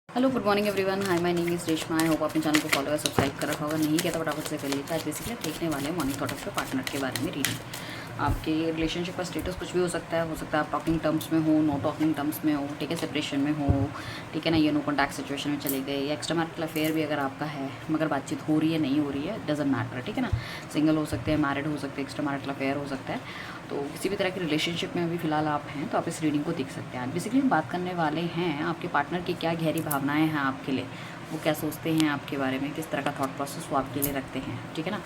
Hello good morning everyone, hi my name is Reshma. I hope अपने channel को follow या subscribe कर रखा होगा, नहीं किया तो फटाफट से कर लीजिए। आज बेसिकली देखने वाले हैं morning thought of your partner के बारे में रीडिंग। आपके रिलेशनशिप का स्टेटस कुछ भी हो सकता है आप टॉकिंग टर्म्स में हो, नो टॉकिंग टर्म्स में हो, ठीक है, सेपरेशन में हो, ठीक है ना, ये नो कॉन्टैक्ट सिचुएशन में चले गए, या एक्स्ट्रा मैरिटल अफेयर भी अगर आपका है मगर बातचीत हो रही है नहीं हो रही है, डजंट मैटर, ठीक है ना। सिंगल हो सकते हैं, मैरिड हो सकते हैं, एक्स्ट्रा मैरिटल अफेयर हो सकता है। तो किसी भी तरह की रिलेशनशिप में अभी फिलहाल आप हैं तो आप इस रीडिंग को देख सकते हैं। आज बेसिकली हम बात करने वाले हैं आपके पार्टनर की क्या गहरी भावनाएं हैं आपके लिए, वो क्या सोचते हैं आपके बारे में, किस तरह का थॉट प्रोसेस वो आपके लिए रखते हैं, ठीक है ना।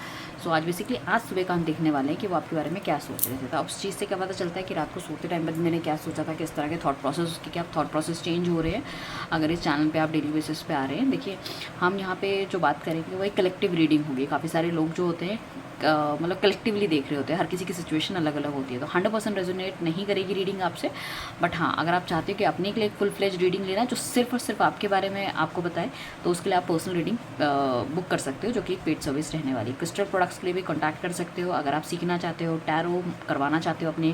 सो आज बेसिकली आज सुबह का हम देखने वाले हैं कि वो आपके बारे में क्या सोच रहे थे। तो उस चीज़ से क्या पता चलता है कि रात को सोते टाइम बंदे ने क्या सोचा था, किस तरह के थॉट प्रोसेस, उसके क्या थॉट प्रोसेस चेंज हो रहे हैं। अगर इस चैनल पे आप डेली बेसिस पे आ रहे हैं, देखिए हम यहाँ पे जो बात करेंगे वो एक कलेक्टिव रीडिंग होगी। काफ़ी सारे लोग जो होते हैं मतलब कलेक्टिवली देख रहे होते हैं, हर किसी की सिचुएशन अलग अलग होती है, तो 100% रेजोनेट नहीं करेगी रीडिंग आपसे। बट हाँ, अगर आप चाहते हो कि अपने के लिए एक फुल फ्लेज रीडिंग लेना जो सिर्फ और सिर्फ आपके बारे में आपको बताए, तो उसके लिए आप पर्सनल रीडिंग बुक कर सकते हो, जो कि एक पेड सर्विस रहने वाली है। क्रिस्टल प्रोडक्ट्स के लिए भी कॉन्टैक्ट कर सकते हो। अगर आप सीखना चाहते हो, टैरो करवाना चाहते हो अपने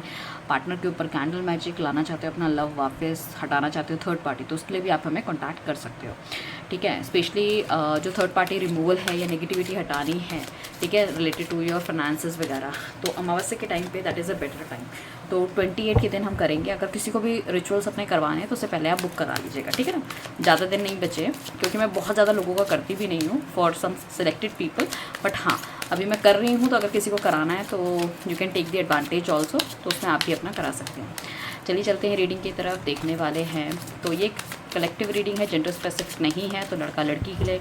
पार्टनर के ऊपर, कैंडल मैजिक लाना चाहते हो, अपना लव वापस हटाना चाहते हो थर्ड पार्टी, तो उसके लिए भी आप हमें कॉन्टैक्ट कर सकते हो, ठीक है। स्पेशली जो थर्ड पार्टी रिमूवल है या नेगेटिविटी हटानी है, ठीक है, रिलेटेड टू योर फाइनेंसेस वगैरह, तो अमावस्या के टाइम पे that is a better time. तो 28 के दिन हम करेंगे। अगर किसी को भी रिचुअल्स अपने करवाने हैं तो उससे पहले आप बुक करा लीजिएगा, ठीक है ना। ज़्यादा दिन नहीं बचे, क्योंकि मैं बहुत ज़्यादा लोगों का करती भी नहीं हूँ, for some selected people. But हाँ, अभी मैं कर रही हूँ, तो अगर किसी को कराना है तो you can take the advantage also, तो उसमें आप भी अपना करा सकते हैं। चलिए चलते हैं रीडिंग की तरफ, देखने वाले हैं। तो ये कलेक्टिव रीडिंग है, जेंडर स्पेसिफिक नहीं है, तो लड़का लड़की के लिए,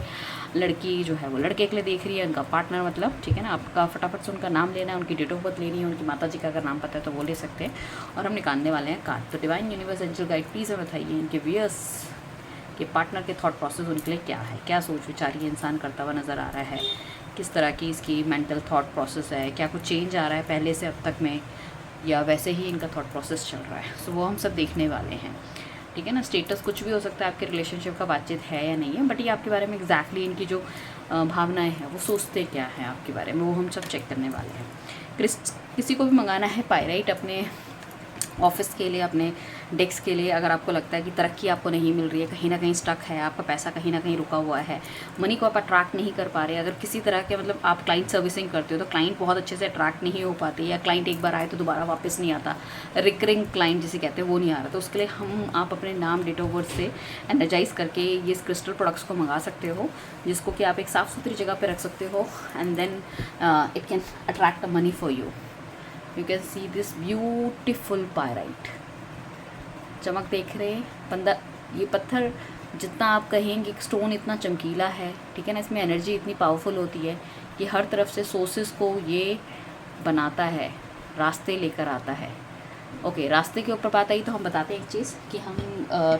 लड़की जो है वो लड़के के लिए देख रही है, उनका पार्टनर मतलब, ठीक है ना। आपका फटाफट से उनका नाम लेना है, उनकी डेट ऑफ बर्थ लेनी है, उनकी माता जी का अगर नाम पता है तो वो ले सकते हैं। और हम निकालने वाले हैं कार्ड। तो divine universe angel guide please हमें बताइए इनके व्यूअर्स के पार्टनर के थॉट प्रोसेस उनके लिए क्या है, क्या सोच विचार ये इंसान करता हुआ नज़र आ रहा है, किस तरह की इसकी मेंटल थॉट प्रोसेस है, क्या कुछ चेंज आ रहा है पहले से अब तक में, या वैसे ही इनका थॉट प्रोसेस चल रहा है। सो वो हम सब देखने वाले हैं, ठीक है ना। स्टेटस कुछ भी हो सकता है, आपके रिलेशनशिप का बातचीत है या नहीं है, बट ये आपके बारे में एग्जैक्टली इनकी जो भावनाएं हैं, वो सोचते क्या हैं आपके बारे में, वो हम सब चेक करने वाले हैं। किसी को भी मंगाना है पायराइट अपने ऑफिस के लिए, अपने डेस्क के लिए, अगर आपको लगता है कि तरक्की आपको नहीं मिल रही है, कहीं ना कहीं स्टक है, आपका पैसा कहीं ना कहीं रुका हुआ है, मनी को आप अट्रैक्ट नहीं कर पा रहे, अगर किसी तरह के मतलब आप क्लाइंट सर्विसिंग करते हो तो क्लाइंट बहुत अच्छे से अट्रैक्ट नहीं हो पाते, या क्लाइंट एक बार आए तो दोबारा वापस नहीं आता, रिकरिंग क्लाइंट जिसे कहते हैं वो नहीं आ रहा, तो उसके लिए आप अपने नाम, डेट ऑफ बर्थ से एनर्जाइज करके ये क्रिस्टल प्रोडक्ट्स को मंगा सकते हो, जिसको कि आप एक साफ़ सुथरी जगह पर रख सकते हो, and then it can attract the money for you. You can see this beautiful pyrite, चमक देख रहे हैं बंदा। ये पत्थर जितना आप कहेंगे, स्टोन इतना चमकीला है, ठीक है ना, इसमें एनर्जी इतनी पावरफुल होती है कि हर तरफ से सोर्सेस को ये बनाता है, रास्ते लेकर आता है। ओके, रास्ते के ऊपर बात आई तो हम बताते हैं एक चीज़ कि हम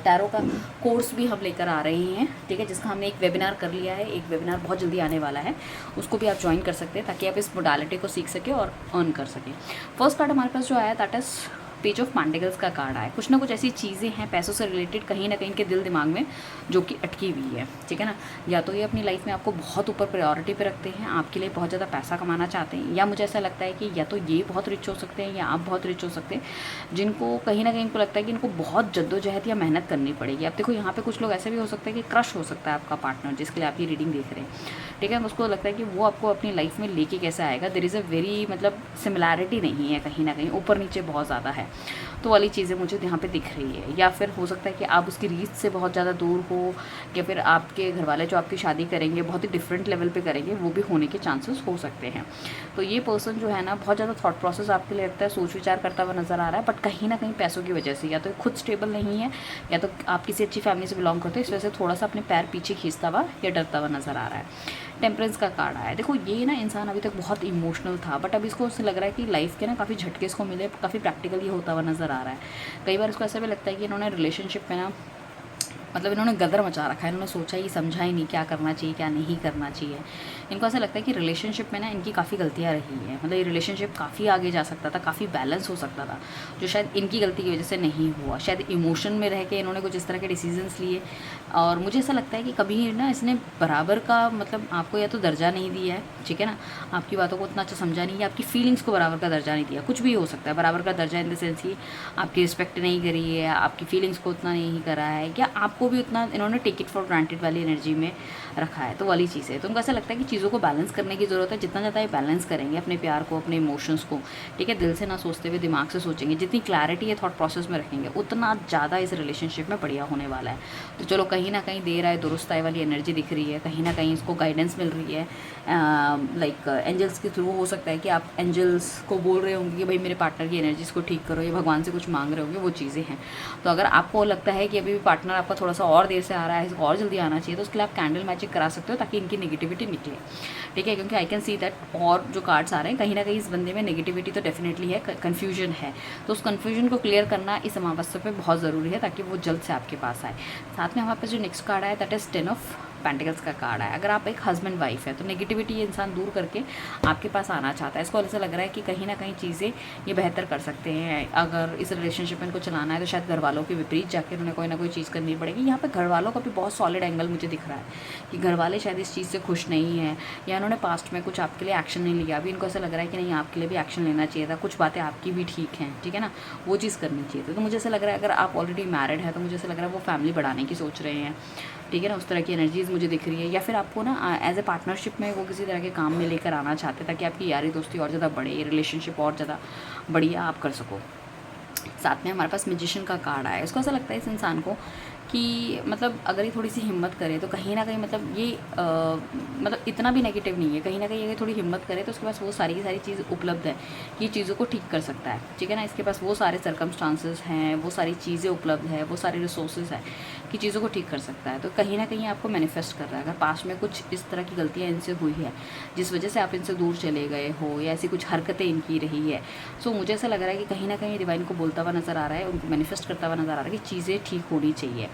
टैरो का कोर्स भी हम लेकर आ रहे हैं, ठीक है, जिसका हमने एक वेबिनार कर लिया है, एक वेबिनार बहुत जल्दी आने वाला है, उसको भी आप ज्वाइन कर सकते हैं ताकि आप इस मोडालिटी को सीख सकें और अर्न कर सकें। फर्स्ट कार्ड हमारे पास जो आया दैट इज़ पेज ऑफ मैंडिकल्स का कार्ड आया। कुछ ना कुछ ऐसी चीज़ें हैं पैसों से रिलेटेड कहीं ना कहीं इनके दिल दिमाग में जो कि अटकी हुई है, ठीक है ना। या तो ये अपनी लाइफ में आपको बहुत ऊपर प्रायोरिटी पे रखते हैं, आपके लिए बहुत ज़्यादा पैसा कमाना चाहते हैं, या मुझे ऐसा लगता है कि या तो ये बहुत रिच हो सकते हैं या आप बहुत रिच हो सकते हैं, जिनको कहीं ना कहीं इनको लगता है कि इनको बहुत जद्दोजहद या मेहनत करनी पड़ेगी। अब देखो, यहाँ पे कुछ लोग ऐसे भी हो सकते हैं कि क्रश हो सकता है आपका पार्टनर जिसके लिए आप ये रीडिंग देख रहे हैं, ठीक है। उसको लगता है कि वो आपको अपनी लाइफ में लेके कैसे आएगा। देयर इज़ अ वेरी मतलब सिमिलैरिटी नहीं है, कहीं ना कहीं ऊपर नीचे बहुत ज़्यादा है, तो वाली चीज़ें मुझे यहाँ पे दिख रही है। या फिर हो सकता है कि आप उसकी रीच से बहुत ज़्यादा दूर हो, या फिर आपके घर वाले जो आपकी शादी करेंगे बहुत ही डिफरेंट लेवल पे करेंगे, वो भी होने के चांसेस हो सकते हैं। तो ये पर्सन जो है ना, बहुत ज़्यादा थॉट प्रोसेस आपके लिए लगता है सोच विचार करता हुआ नज़र आ रहा है, बट कहीं ना कहीं पैसों की वजह से या तो खुद स्टेबल नहीं है, या तो आप किसी अच्छी फैमिली से बिलोंग करते हो, इस वजह से थोड़ा सा अपने पैर पीछे खींचता हुआ या डरता हुआ नज़र आ रहा है। टेम्परेंस का कार्ड आया। देखो, ये ना इंसान अभी तक बहुत इमोशनल था, बट अब इसको उससे लग रहा है कि लाइफ के ना काफ़ी झटके इसको मिले, काफ़ी प्रैक्टिकल ये होता हुआ नज़र आ रहा है। कई बार इसको ऐसा भी लगता है कि इन्होंने रिलेशनशिप में ना मतलब इन्होंने गदर मचा रखा है, इन्होंने सोचा ही समझा ही नहीं क्या करना चाहिए क्या नहीं करना चाहिए। इनको ऐसा लगता है कि रिलेशनशिप में ना इनकी काफ़ी गलतियाँ रही हैं, मतलब ये रिलेशनशिप काफ़ी आगे जा सकता था, काफ़ी बैलेंस हो सकता था, जो शायद इनकी गलती की वजह से नहीं हुआ। शायद इमोशन में रह के इन्होंने कुछ इस तरह के डिसीजंस लिए और मुझे ऐसा लगता है कि कभी ना इसने बराबर का मतलब आपको या तो दर्जा नहीं दिया है, ठीक है ना, आपकी बातों को उतना अच्छा समझा नहीं है, आपकी फीलिंग्स को बराबर का दर्जा नहीं दिया। कुछ भी हो सकता है बराबर का दर्जा इन द सेंस ही आपकी रिस्पेक्ट नहीं करी है, आपकी फीलिंग्स को उतना नहीं करा है, या आपको भी उतना इन्होंने टेक इट फॉर ग्रांटेड वाली एनर्जी में रखा है, तो वाली चीज़ है। तो उनको ऐसा लगता है कि चीज़ों को बैलेंस करने की ज़रूरत है। जितना ज़्यादा ये बैलेंस करेंगे अपने प्यार को, अपने इमोशंस को, ठीक है, दिल से ना सोचते हुए दिमाग से सोचेंगे, जितनी क्लैरिटी है थॉट प्रोसेस में रखेंगे, उतना ज़्यादा इस रिलेशनशिप में बढ़िया होने वाला है। तो चलो कहीं ना कहीं देर आए दुरुस्त आए वाली एनर्जी दिख रही है, कहीं ना कहीं इसको गाइडेंस मिल रही है, लाइक एंजल्स के थ्रू। हो सकता है कि आप एंजल्स को बोल रहे होंगे कि भाई मेरे पार्टनर की एनर्जीज को ठीक करो, या भगवान से कुछ मांग रहे होंगे, वो चीज़ें हैं। तो अगर आपको लगता है कि अभी भी पार्टनर आपका थोड़ा सा और देर से आ रहा है, इसको और जल्दी आना चाहिए, तो उसके लिए आप कैंडल मैजिक करा सकते हो ताकि इनकी नेगेटिविटी निकले, ठीक है, क्योंकि आई कैन सी दैट और जो कार्ड्स आ रहे हैं कहीं ना कहीं इस बंदे में नेगेटिविटी तो डेफिनेटली है, कन्फ्यूजन है। तो उस कन्फ्यूजन को क्लियर करना इस अमावस्या पे बहुत ज़रूरी है ताकि वो जल्द से आपके पास आए। साथ में हमारे पास जो नेक्स्ट कार्ड आया दैट इज़ 10 ऑफ पेंटिकल्स का कार्ड है। अगर आप एक हस्बैंड वाइफ है तो नेगेटिविटी ये इंसान दूर करके आपके पास आना चाहता है। इसको ऐसा लग रहा है कि कहीं ना कहीं चीज़ें ये बेहतर कर सकते हैं। अगर इस रिलेशनशिप में इनको चलाना है तो शायद घर वालों के विपरीत जाकर उन्हें कोई ना कोई चीज़ करनी पड़ेगी। यहाँ पे घर वालों का भी बहुत सॉलिड एंगल मुझे दिख रहा है कि घर वाले शायद इस चीज़ से खुश नहीं है, या उन्होंने पास्ट में कुछ आपके लिए एक्शन नहीं लिया। अभी इनको ऐसा लग रहा है कि नहीं, आपके लिए भी एक्शन लेना चाहिए था, कुछ बातें आपकी भी ठीक हैं, ठीक है ना, वो चीज़ करनी चाहिए थी। तो मुझे ऐसा लग रहा है अगर आप ऑलरेडी मैरिड है तो मुझे ऐसा लग रहा है वो फैमिली बढ़ाने की सोच रहे हैं, ठीक है ना, उस तरह की एनर्जीज मुझे दिख रही है। या फिर आपको ना एज ए पार्टनरशिप में वो किसी तरह के काम में लेकर आना चाहते ताकि आपकी यारी दोस्ती और ज़्यादा बढ़े, रिलेशनशिप और ज़्यादा बढ़िया आप कर सको। साथ में हमारे पास मैजिशियन का कार्ड आया है। इसको ऐसा लगता है इस इंसान को कि मतलब अगर ये थोड़ी सी हिम्मत करे तो कहीं ना कहीं मतलब ये मतलब इतना भी नेगेटिव नहीं है, कहीं ना कहीं अगर थोड़ी हिम्मत करे तो उसके पास वो सारी की सारी चीज़ उपलब्ध है कि चीज़ों को ठीक कर सकता है, ठीक है ना। इसके पास वो सारे सर्कमस्टांसेस हैं, वो सारी चीज़ें उपलब्ध है, वो सारे रिसोर्सेज हैं कि चीज़ों को ठीक कर सकता है। तो कहीं ना कहीं आपको मैनिफेस्ट कर रहा है। अगर पास्ट में कुछ इस तरह की गलतियाँ इनसे हुई है जिस वजह से आप इनसे दूर चले गए हो, या ऐसी कुछ हरकतें इनकी रही है, सो मुझे ऐसा लग रहा है कि कहीं ना कहीं डिवाइन को बोलता हुआ नज़र आ रहा है, उनको मैनिफेस्ट करता हुआ नज़र आ रहा है कि चीज़ें ठीक होनी चाहिए।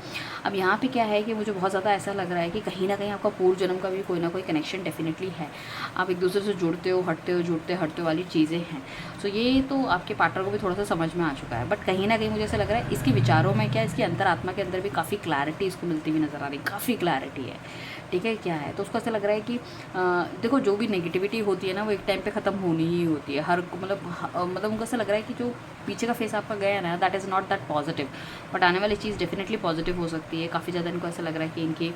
अब यहाँ पे क्या है कि मुझे बहुत ज़्यादा ऐसा लग रहा है कि कहीं ना कहीं आपका पूर्व जन्म का भी कोई ना कोई कनेक्शन डेफिनेटली है। आप एक दूसरे से जुड़ते हो, हटते हो, जुड़ते हटते वाली चीज़ें हैं। सो ये तो आपके पार्टनर को भी थोड़ा सा समझ में आ चुका है, बट कहीं ना कहीं मुझे ऐसा लग रहा है इसके विचारों में क्या, इसकी अंतरात्मा के अंदर भी काफ़ी क्लैरिटी इसको मिलती हुई नज़र आ रही, काफ़ी क्लैरिटी है, ठीक है। क्या है तो उसको ऐसा लग रहा है कि देखो जो भी नेगेटिविटी होती है ना वो एक टाइम पे ख़त्म होनी ही होती है। हर मतलब उनको ऐसा लग रहा है कि जो पीछे का फेस आपका गया ना that is not that positive, but आने वाली चीज़ डेफिनेटली पॉजिटिव हो सकती है। काफ़ी ज़्यादा इनको ऐसा लग रहा है कि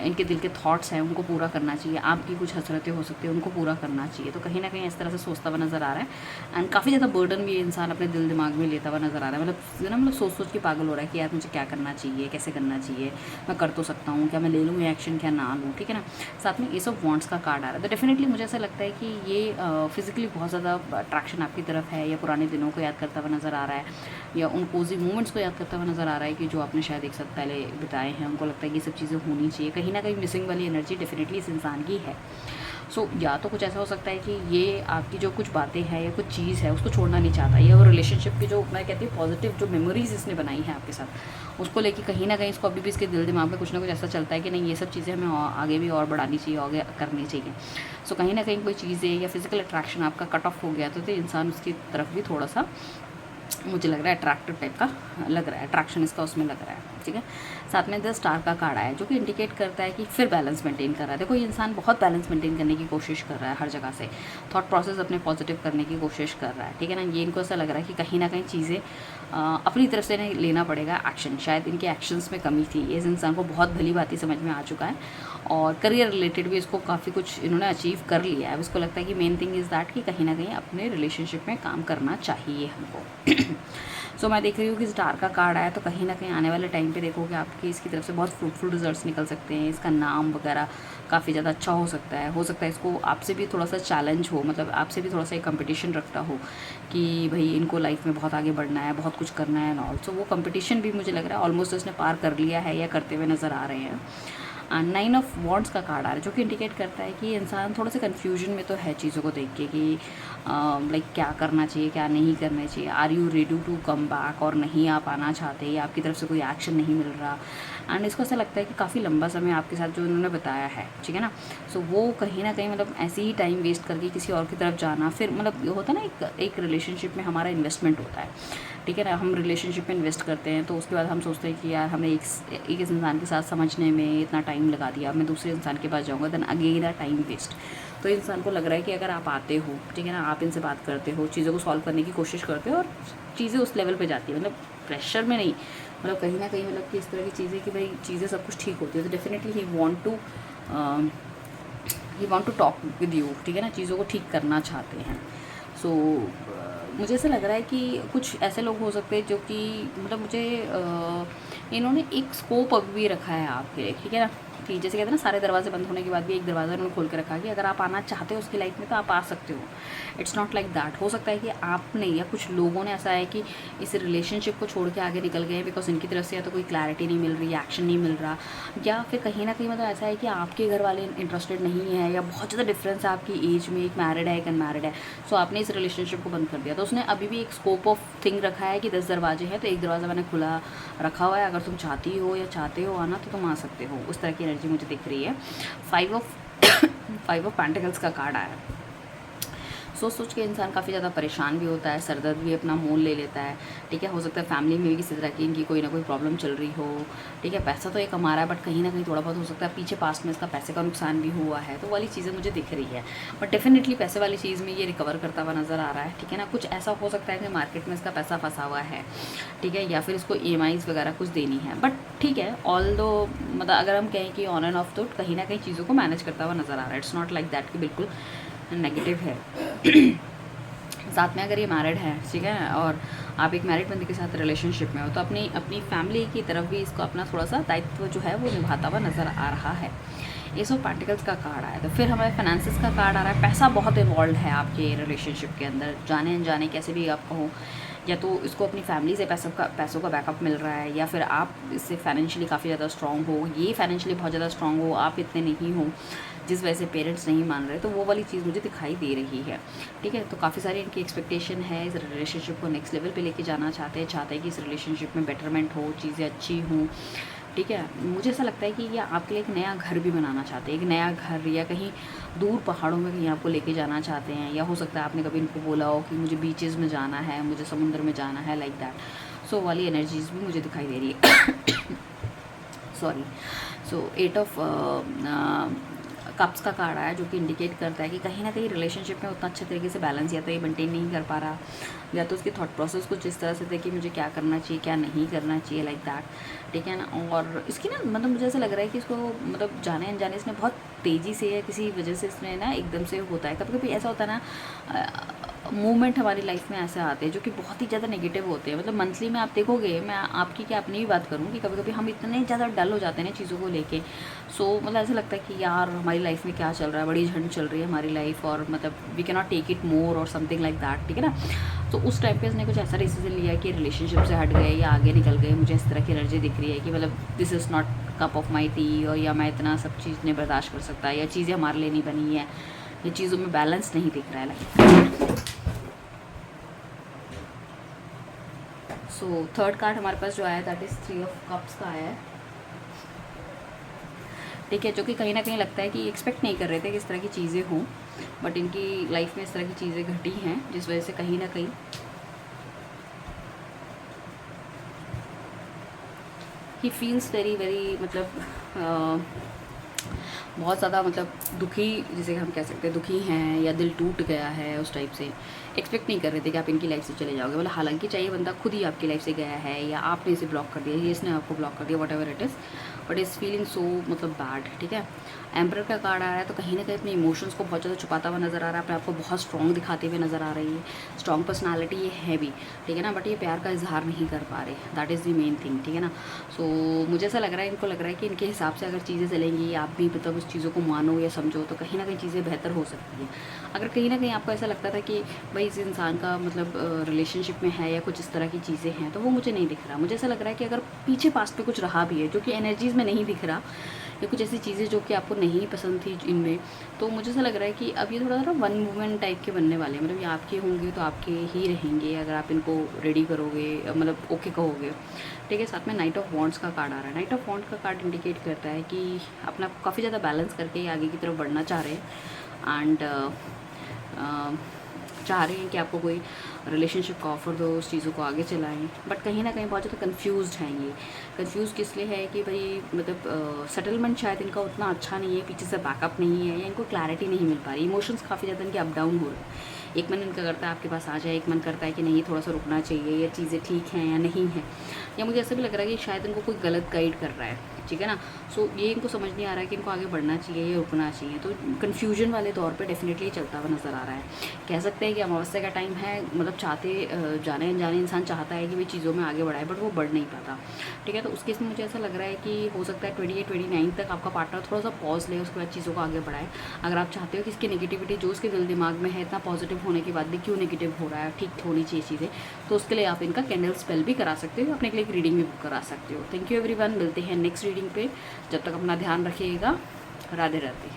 इनके दिल के थॉट्स हैं उनको पूरा करना चाहिए, आपकी कुछ हसरतें हो सकती है उनको पूरा करना चाहिए। तो कहीं ना कहीं इस तरह से सोचता हुआ नज़र आ रहा है। एंड काफ़ी ज़्यादा बर्डन भी इंसान अपने दिल दिमाग में लेता हुआ नज़र आ रहा है। मतलब सोच सोच के पागल हो रहा है कि यार मुझे क्या करना चाहिए, कैसे करना चाहिए, मैं कर तो सकता हूँ, क्या मैं ले लूँ ये एक्शन, क्या ना लूँ, ठीक है ना। साथ में एस ऑफ वॉन्ट्स का कार्ड आ रहा है। तो डेफिनेटली मुझे ऐसा लगता है कि ये फिजिकली बहुत ज़्यादा अट्रैक्शन आपकी तरफ है, या पुराने दिनों को याद करता हुआ नज़र आ रहा है, या उन कोजी मोमेंट्स को याद करता हुआ नज़र आ रहा है कि जो आपने शायद एक साथ पहले बिताए हैं। उनको लगता है कि ये सब चीज़ें होनी चाहिए। कहीं ना कहीं मिसिंग वाली एनर्जी डेफिनेटली इस इंसान की है। सो या तो कुछ ऐसा हो सकता है कि ये आपकी जो कुछ बातें हैं या कुछ चीज़ है उसको छोड़ना नहीं चाहता, या वो रिलेशनशिप की जो मैं कहती हूँ पॉजिटिव जो मेमोरीज इसने बनाई है आपके साथ उसको लेके कहीं ना कहीं इसको अभी भी इसके दिल दिमाग में कुछ ना कुछ ऐसा चलता है कि नहीं ये सब चीज़ें हमें आगे भी और बढ़ानी चाहिए, आगे करनी चाहिए। सो कहीं ना कहीं कोई चीज़ें या फिजिकल अट्रैक्शन आपका कट ऑफ हो गया तो इंसान उसकी तरफ भी थोड़ा सा मुझे लग रहा है अट्रैक्टिव टाइप का लग रहा है, अट्रैक्शन इसका उसमें लग रहा है, ठीक है। साथ में 10 स्टार का कार्ड है जो कि इंडिकेट करता है कि फिर बैलेंस मेंटेन कर रहा है। देखो ये इंसान बहुत बैलेंस मेंटेन करने की कोशिश कर रहा है, हर जगह से थॉट प्रोसेस अपने पॉजिटिव करने की कोशिश कर रहा है, ठीक है ना। ये इनको ऐसा लग रहा है कि कहीं ना कहीं चीज़ें अपनी तरफ से नहीं लेना पड़ेगा एक्शन, शायद इनके एक्शंस में कमी थी। इस इंसान को बहुत भली बात समझ में आ चुका है, और करियर रिलेटेड भी इसको काफ़ी कुछ इन्होंने अचीव कर लिया है। अब इसको लगता है कि मेन थिंग इज़ दैट कि कहीं ना कहीं अपने रिलेशनशिप में काम करना चाहिए हमको। सो मैं देख रही हूँ कि स्टार का कार्ड आया, तो कहीं ना कहीं आने वाले टाइम पे देखोगे आपकी इसकी तरफ से बहुत फ्रूटफुल रिजल्ट्स निकल सकते हैं। इसका नाम वगैरह काफ़ी ज़्यादा अच्छा हो सकता है इसको आपसे भी थोड़ा सा चैलेंज हो, मतलब आपसे भी थोड़ा सा एक कंपटीशन रखता हो कि भाई इनको लाइफ में बहुत आगे बढ़ना है, बहुत कुछ करना है। एंड ऑल्सो वो कंपटीशन भी मुझे लग रहा है ऑलमोस्ट उसने पार कर लिया है या करते हुए नज़र आ रहे हैं। 9 ऑफ वॉन्ड्स का कार्ड आ रहा है जो कि इंडिकेट करता है कि इंसान थोड़ा सा कन्फ्यूजन में तो है चीज़ों को देख के कि लाइक क्या करना चाहिए, क्या नहीं करना चाहिए। Are you ready to come back, और नहीं आप आना चाहते, या आपकी तरफ से कोई एक्शन नहीं मिल रहा। एंड इसको ऐसा लगता है कि काफ़ी लंबा समय आपके साथ जो उन्होंने बताया है, ठीक है ना। सो वो कहीं ना कहीं मतलब ऐसे ही टाइम वेस्ट करके किसी और की तरफ जाना, फिर मतलब ये होता है ना एक रिलेशनशिप में हमारा इन्वेस्टमेंट होता है, ठीक है ना। हम रिलेशनशिप में इन्वेस्ट करते हैं तो उसके बाद हम सोचते हैं कि यार हमने एक इंसान के साथ समझने में इतना टाइम लगा दिया, मैं दूसरे इंसान के पास जाऊँगा, then again a time waste. तो इंसान को लग रहा है कि अगर आप आते हो, ठीक है ना, आप इनसे बात करते हो, चीज़ों को सॉल्व करने की कोशिश करते हो और चीज़ें उस लेवल पे जाती है, मतलब प्रेशर में नहीं, मतलब कहीं ना कहीं मतलब कि इस तरह की चीज़ें कि भाई चीज़ें सब कुछ ठीक होती है, तो डेफिनेटली ही want to talk with you, ठीक है ना, चीज़ों को ठीक करना चाहते हैं। सो मुझे ऐसा लग रहा है कि कुछ ऐसे लोग हो सकते हैं जो कि मतलब मुझे इन्होंने एक स्कोप अब भी रखा है आपके लिए, ठीक है ना, कि जैसे कहते हैं ना सारे दरवाजे बंद होने के बाद भी एक दरवाज़ा उन्होंने खोल के रखा कि अगर आप आना चाहते हो उसकी लाइफ में तो आप आ सकते हो। It's not like that. हो सकता है कि आपने या कुछ लोगों ने ऐसा है कि इस रिलेशनशिप को छोड़ के आगे निकल गए बिकॉज इनकी तरफ से या तो कोई क्लैरिटी नहीं मिल रही, एक्शन नहीं मिल रहा, या फिर कहीं ना कहीं मतलब ऐसा है कि आपके घर वाले इंटरेस्टेड नहीं है, या बहुत ज़्यादा डिफरेंस है आपकी एज में, एक मैरिड है एक अनमैरिड है, सो आपने इस रिलेशनशिप को बंद कर दिया। तो उसने अभी भी एक स्कोप ऑफ थिंग रखा है कि 10 दरवाजे हैं तो एक दरवाज़ा मैंने खुला रखा हुआ है, अगर तुम चाहती हो या चाहते हो आना तो तुम आ सकते हो। उस तरह की एनर्जी मुझे दिख रही है। 5 ऑफ पेंटिकल्स का कार्ड आया है। सोच के इंसान काफ़ी ज़्यादा परेशान भी होता है, सरदर्द भी अपना मोल ले लेता है, ठीक है। हो सकता है फैमिली में भी किसी तरह की इनकी कोई ना कोई प्रॉब्लम चल रही हो, ठीक है। पैसा तो ये कमा रहा है बट कहीं ना कहीं थोड़ा बहुत हो सकता है पीछे पास्ट में इसका पैसे का नुकसान भी हुआ है, तो वाली चीज़ें मुझे दिख रही है। बट डेफिनेटली पैसे वाली चीज़ में ये रिकवर करता हुआ नज़र आ रहा है, ठीक है ना। कुछ ऐसा हो सकता है कि मार्केट में इसका पैसा फंसा हुआ है, ठीक है, या फिर इसको EMIs वगैरह कुछ देनी है, बट ठीक है। ऑल दो मतलब अगर हम कहें कि ऑन एंड ऑफ तो कहीं ना कहीं चीज़ों को मैनेज करता हुआ नज़र आ रहा है। इट्स नॉट लाइक दैट कि बिल्कुल नेगेटिव है। साथ में अगर ये मैरिड है, ठीक है, और आप एक मैरिड बंदे के साथ रिलेशनशिप में हो तो अपनी फैमिली की तरफ भी इसको अपना थोड़ा सा दायित्व जो है वो निभाता हुआ नज़र आ रहा है। एस ऑफ पेंटिकल्स का कार्ड आया, तो फिर हमारे फाइनेंसिस का कार्ड आ रहा है। पैसा बहुत इन्वॉल्व है आपके रिलेशनशिप के अंदर, जाने अनजाने कैसे भी आप कहो, या तो इसको अपनी फैमिली से पैसों का बैकअप मिल रहा है, या फिर आप इससे फाइनेंशियली काफ़ी ज़्यादा स्ट्रॉन्ग हो, ये फाइनेंशियली बहुत ज़्यादा स्ट्रॉन्ग हो, आप इतने नहीं हो जिस वजह से पेरेंट्स नहीं मान रहे, तो वो वाली चीज़ मुझे दिखाई दे रही है, ठीक है। तो काफ़ी सारी इनकी एक्सपेक्टेशन है, इस रिलेशनशिप को नेक्स्ट लेवल पे लेके जाना चाहते हैं कि इस रिलेशनशिप में बेटरमेंट हो, चीज़ें अच्छी हों, ठीक है। मुझे ऐसा लगता है कि ये आपके लिए एक नया घर भी बनाना चाहते हैं, एक नया घर, या कहीं दूर पहाड़ों में कहीं आपको लेके जाना चाहते हैं, या हो सकता है आपने कभी इनको बोला हो कि मुझे बीचेस में जाना है, मुझे समुद्र में जाना है, लाइक दैट। सो वाली एनर्जीज भी मुझे दिखाई दे रही है। सॉरी। सो 8 ऑफ कप्स का कार्ड आया जो कि इंडिकेट करता है कि कहीं ना कहीं रिलेशनशिप में उतना अच्छे तरीके से बैलेंस या तो ये मेंटेन नहीं कर पा रहा, या तो उसकी थॉट प्रोसेस कुछ इस तरह से थे कि मुझे क्या करना चाहिए क्या नहीं करना चाहिए, लाइक दैट, ठीक है ना। और इसकी ना मतलब मुझे ऐसा लग रहा है कि इसको मतलब जाने अनजाने इसने बहुत तेज़ी से या किसी वजह से इसमें ना एकदम से होता है। कभी कभी ऐसा होता है ना, मूवमेंट हमारी लाइफ में ऐसे आते हैं जो कि बहुत ही ज़्यादा नेगेटिव होते हैं। मतलब मंथली में आप देखोगे, मैं आपकी क्या अपनी भी बात करूँ कि कभी कभी हम इतने ज़्यादा डल हो जाते हैं ना चीज़ों को लेके। सो मतलब ऐसा लगता है कि यार हमारी लाइफ में क्या चल रहा है, बड़ी झंड चल रही है हमारी लाइफ, और मतलब we can not take it more और समथिंग लाइक दैट, ठीक है ना। तो उस टाइम पे इसने कुछ ऐसा डिसीजन लिया कि रिलेशनशिप से हट गए या आगे निकल गए। मुझे इस तरह की एनर्जी दिख रही है कि मतलब this is not cup of my T, और या मैं इतना सब चीज़ नहीं बर्दाश्त कर सकता, या चीज़ें हमारे लिए नहीं बनी है, ये चीज़ों में बैलेंस नहीं दिख रहा है लाइक। सो थर्ड कार्ड हमारे पास जो आया दैट इज़ 3 ऑफ कप्स का आया है, ठीक है, जो कि कहीं ना कहीं लगता है कि एक्सपेक्ट नहीं कर रहे थे कि इस तरह की चीज़ें हों, बट इनकी लाइफ में इस तरह की चीज़ें घटी हैं जिस वजह से कहीं ना कहीं ही फील्स वेरी वेरी मतलब बहुत ज़्यादा मतलब दुखी, जिसे हम कह सकते हैं दुखी हैं, या दिल टूट गया है उस टाइप से। एक्सपेक्ट नहीं कर रहे थे कि आप इनकी लाइफ से चले जाओगे, मतलब हालांकि चाहिए बंदा खुद ही आपकी लाइफ से गया है, या आपने इसे ब्लॉक कर दिया, ये इसने आपको ब्लॉक कर दिया, what ever it is, but is feeling so मतलब बैड, ठीक है। एम्परर का कार्ड आ रहा है, तो कहीं ना कहीं अपने इमोशंस को बहुत ज़्यादा छुपाता हुआ नज़र आ रहा है, अपने आपको बहुत स्ट्रॉन्ग दिखाते हुए नज़र आ रही है। स्ट्रॉन्ग पर्सनालिटी ये है भी, ठीक है ना, बट ये प्यार का इजहार नहीं कर पा रहे, that is the main thing, ठीक है ना। सो मुझे ऐसा लग रहा है, इनको लग रहा है कि इनके हिसाब से अगर चीज़ें चलेंगी, आप भी मतलब उस चीज़ों को मानो या समझो, तो कहीं ना कहीं चीज़ें बेहतर हो सकती है। अगर कहीं ना कहीं आपको ऐसा लगता था कि भाई इस इंसान का मतलब रिलेशनशिप में है या कुछ इस तरह की चीज़ें हैं, तो वो मुझे नहीं दिख रहा। मुझे ऐसा लग रहा है कि अगर पीछे पास्ट पे कुछ रहा भी है जो कि एनर्जीज़ में नहीं दिख रहा, या कुछ ऐसी चीज़ें जो कि आपको नहीं पसंद थी इनमें। तो मुझे ऐसा लग रहा है कि अब ये थोड़ा सा वन वूमेन टाइप के बनने वाले हैं, मतलब ये आपके होंगे तो आपके ही रहेंगे अगर आप इनको रेडी करोगे, मतलब ओके कहोगे। ठीक है, साथ में नाइट ऑफ वॉन्ड्स का कार्ड आ रहा है। नाइट ऑफ वॉन्ड का कार्ड इंडिकेट करता है कि अपना काफ़ी ज़्यादा बैलेंस करके आगे की तरफ बढ़ना चाह रहे हैं एंड चाह रहे हैं कि आपको कोई रिलेशनशिप का ऑफ़र दो, उस चीज़ों को आगे चलाएं, बट कहीं ना कहीं बहुत ज़्यादा कंफ्यूज्ड हैं ये। कंफ्यूज किस लिए है कि भाई मतलब सेटलमेंट शायद इनका उतना अच्छा नहीं है, पीछे से बैकअप नहीं है, या इनको क्लैरिटी नहीं मिल पा रही, इमोशंस काफ़ी ज़्यादा इनके अप डाउन हो रहे हैं। एक मन इनका करता है आपके पास आ जाए, एक मन करता है कि नहीं थोड़ा सा रुकना चाहिए, या चीज़ें ठीक हैं या नहीं है, या मुझे ऐसा भी लग रहा है कि शायद इनको कोई गलत गाइड कर रहा है। ठीक है ना, सो ये इनको समझ नहीं आ रहा है कि इनको आगे बढ़ना चाहिए या रुकना चाहिए। तो कन्फ्यूजन वाले तौर पे डेफिनेटली चलता हुआ नज़र आ रहा है। कह सकते हैं कि अमावस्या का टाइम है, मतलब चाहते जाने अनजाने इंसान चाहता है कि भाई चीज़ों में आगे बढ़ाए, बट वो बढ़ नहीं पाता। ठीक है, तो उस केस में मुझे ऐसा लग रहा है कि हो सकता है 28-29 तक आपका पार्टनर थोड़ा सा पॉज ले, उसके बाद चीज़ों को आगे बढ़ाए। अगर आप चाहते हो कि इसकी नेगेटिविटी जो उसके दिल दिमाग में है, इतना पॉजिटिव होने के बाद भी क्यों नेगेटिव हो रहा है, ठीक होनी चाहिए चीज़ें, तो उसके लिए आप इनका कैंडल स्पेल भी करा सकते हो, अपने के लिए एक रीडिंग भी बुक करा सकते हो। थैंक यू एवरीवन, मिलते हैं नेक्स्ट रीडिंग पे। जब तक अपना ध्यान रखिएगा, राधे राधे।